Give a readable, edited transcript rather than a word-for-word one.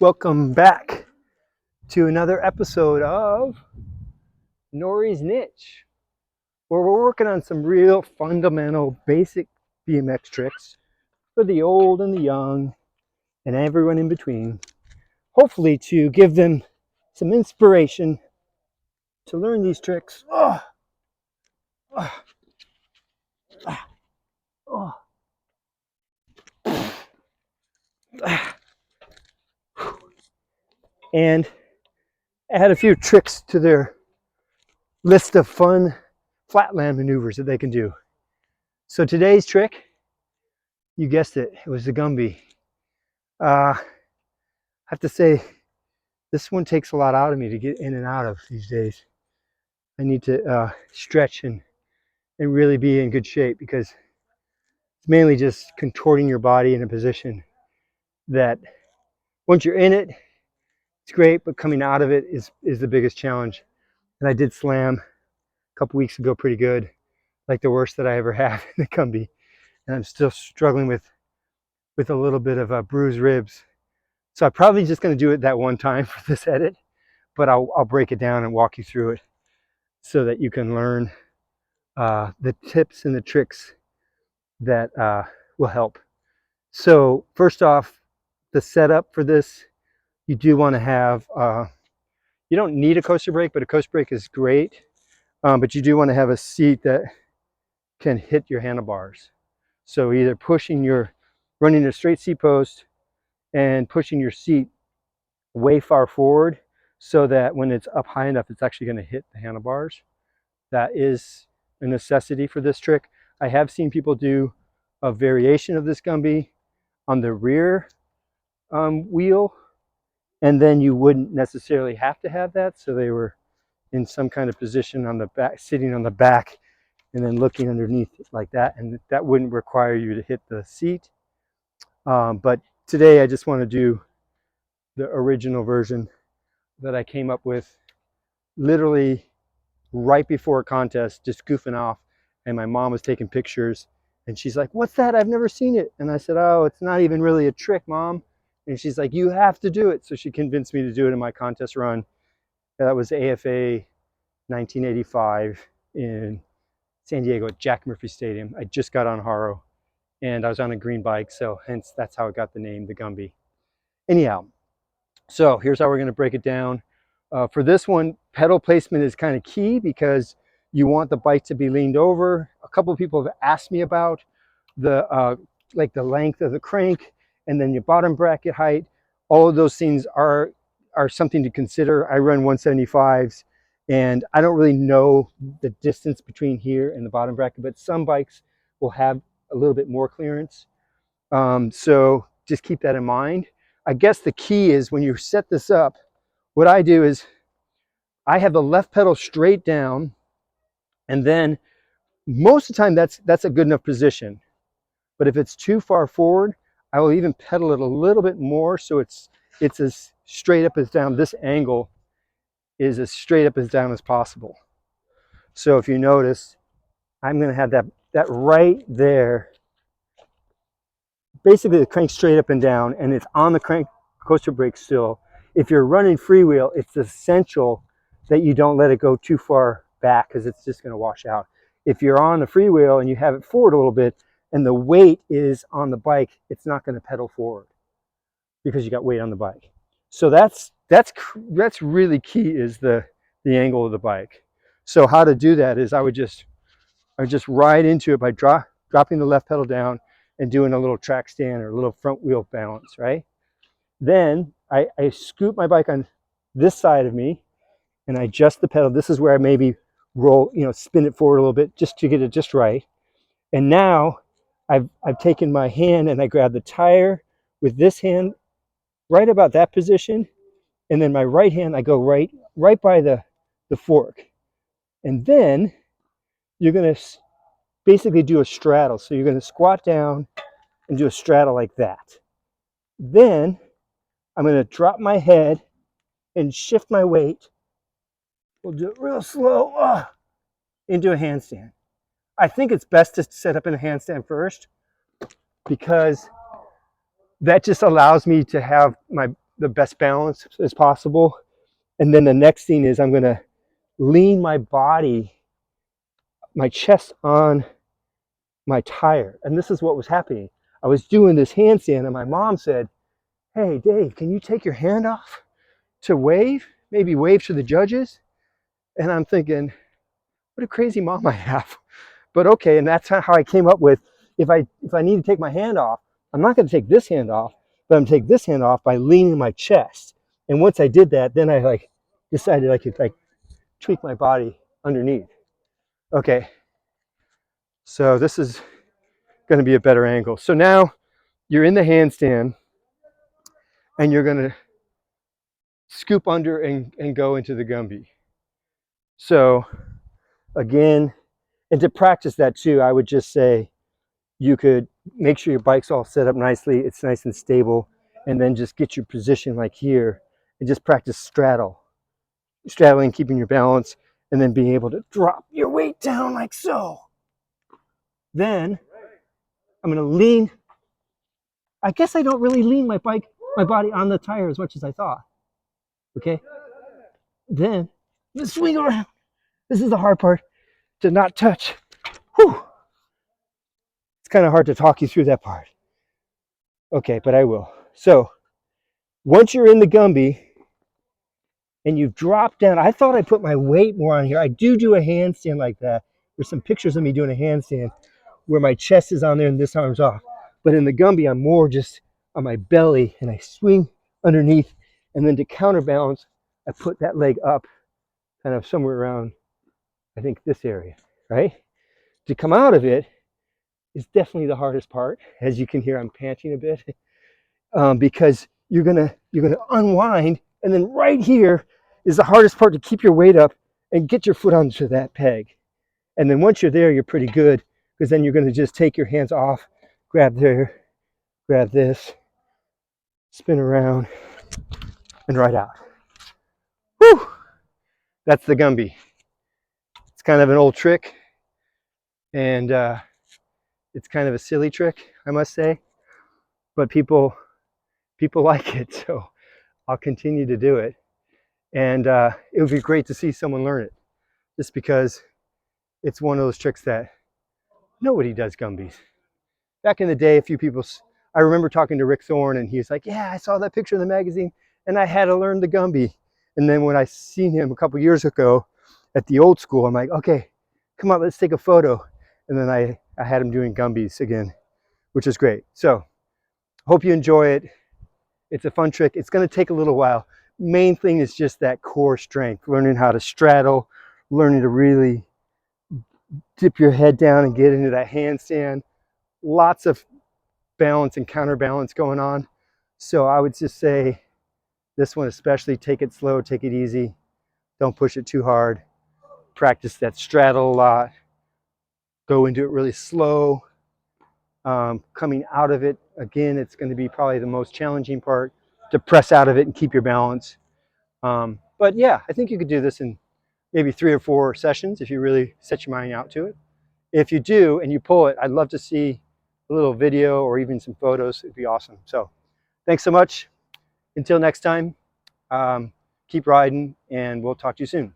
Welcome back to another episode of Nourie's Niche, where we're working on some real fundamental basic BMX tricks for the old and the young and everyone in between, hopefully to give them some inspiration to learn these tricks. And add a few tricks to their list of fun flatland maneuvers that they can do. So today's trick, you guessed it, it was the Gumby. I have to say, this one takes a lot out of me to get in and out of these days. I need to stretch and really be in good shape, because it's mainly just contorting your body in a position that once you're in it, it's great, but coming out of it is the biggest challenge. And I did slam a couple weeks ago pretty good, like the worst that I ever had in the Gumby. And I'm still struggling with a little bit of bruised ribs. So I'm probably just going to do it that one time for this edit, but I'll break it down and walk you through it so that you can learn the tips and the tricks that will help. So first off, the setup for this, you do want to have, you don't need a coaster brake, but a coaster brake is great. But you do want to have a seat that can hit your handlebars. So either running a straight seat post and pushing your seat way far forward so that when it's up high enough, it's actually going to hit the handlebars. That is a necessity for this trick. I have seen people do a variation of this Gumby on the rear wheel, and then you wouldn't necessarily have to have that. So they were in some kind of position on the back, sitting on the back, and then looking underneath like that, and that wouldn't require you to hit the seat. But today I just want to do the original version that I came up with literally right before a contest, just goofing off, and my mom was taking pictures, and she's like, "What's that? I've never seen it." And I said, "Oh, it's not even really a trick, Mom." And she's like, "You have to do it." So she convinced me to do it in my contest run. That was AFA 1985 in San Diego at Jack Murphy Stadium. I just got on Haro, and I was on a green bike, so hence that's how it got the name, the Gumby. Anyhow, so here's how we're going to break it down. For this one, pedal placement is kind of key because you want the bike to be leaned over. A couple of people have asked me about the like the length of the crank and then your bottom bracket height. All of those things are something to consider. I run 175s, and I don't really know the distance between here and the bottom bracket, but some bikes will have a little bit more clearance. So just keep that in mind. I guess the key is when you set this up, what I do is I have the left pedal straight down, and then most of the time that's a good enough position. But if it's too far forward, I will even pedal it a little bit more so it's as straight up as down. This angle is as straight up as down as possible. So if you notice, I'm going to have that right there. Basically the crank straight up and down, and it's on the crank coaster brake still. If you're running freewheel, it's essential that you don't let it go too far back, because it's just going to wash out. If you're on the freewheel and you have it forward a little bit and the weight is on the bike, it's not going to pedal forward because you got weight on the bike. So that's really key, is the angle of the bike. So how to do that is I would just ride into it by dropping the left pedal down and doing a little track stand or a little front wheel balance, right? Then I scoop my bike on this side of me and I adjust the pedal. This is where I maybe roll, spin it forward a little bit just to get it just right. And now I've taken my hand and I grab the tire with this hand right about that position. And then my right hand, I go right by the fork. And then you're going to basically do a straddle. So you're going to squat down and do a straddle like that. Then I'm going to drop my head and shift my weight. We'll do it real slow into a handstand. I think it's best to set up in a handstand first, because that just allows me to have the best balance as possible. And then the next thing is I'm going to lean my body, my chest on my tire. And this is what was happening. I was doing this handstand and my mom said, "Hey, Dave, can you take your hand off to wave? Maybe wave to the judges?" And I'm thinking, what a crazy mom I have. But okay, and that's how I came up with, if I need to take my hand off, I'm not going to take this hand off, but I'm take this hand off by leaning my chest. And once I did that, then I decided I could tweak my body underneath. Okay, so this is going to be a better angle. So now you're in the handstand and you're going to scoop under and go into the Gumby. So again, and to practice that too, I would just say you could make sure your bike's all set up nicely, it's nice and stable, and then just get your position like here and just practice straddling, keeping your balance, and then being able to drop your weight down like so. Then I'm going to lean. I guess I don't really lean my body on the tire as much as I thought. Okay. Then let's swing around. This is the hard part, to not touch. Whew. It's kind of hard to talk you through that part. Okay, but I will. So once you're in the Gumby and you've dropped down, I thought I put my weight more on here. I do a handstand like that. There's some pictures of me doing a handstand where my chest is on there and this arm's off. But in the Gumby, I'm more just on my belly and I swing underneath. And then to counterbalance, I put that leg up kind of somewhere around, I think, this area, right? To come out of it is definitely the hardest part. As you can hear, I'm panting a bit because you're gonna unwind, and then right here is the hardest part, to keep your weight up and get your foot onto that peg. And then once you're there, you're pretty good, because then you're gonna just take your hands off, grab there, grab this, spin around, and right out. Whew! That's the Gumby. It's kind of an old trick, and it's kind of a silly trick, I must say, but people like it, so I'll continue to do it. And it would be great to see someone learn it, just because it's one of those tricks that nobody does Gumbies. Back in the day, a few people, I remember talking to Rick Thorne, and he was like, "Yeah, I saw that picture in the magazine and I had to learn the Gumby." And then when I seen him a couple years ago at the old school, I'm like, "Okay, come on, let's take a photo." And then I had him doing Gumbies again, which is great. So hope you enjoy it. It's a fun trick. It's going to take a little while. Main thing is just that core strength, learning how to straddle, learning to really dip your head down and get into that handstand. Lots of balance and counterbalance going on. So I would just say this one especially, take it slow, take it easy. Don't push it too hard. Practice that straddle a lot. Go into it really slow. Coming out of it, again, it's going to be probably the most challenging part, to press out of it and keep your balance. But yeah, I think you could do this in maybe 3 or 4 sessions if you really set your mind out to it. If you do and you pull it, I'd love to see a little video or even some photos. It'd be awesome. So thanks so much. Until next time, keep riding, and we'll talk to you soon.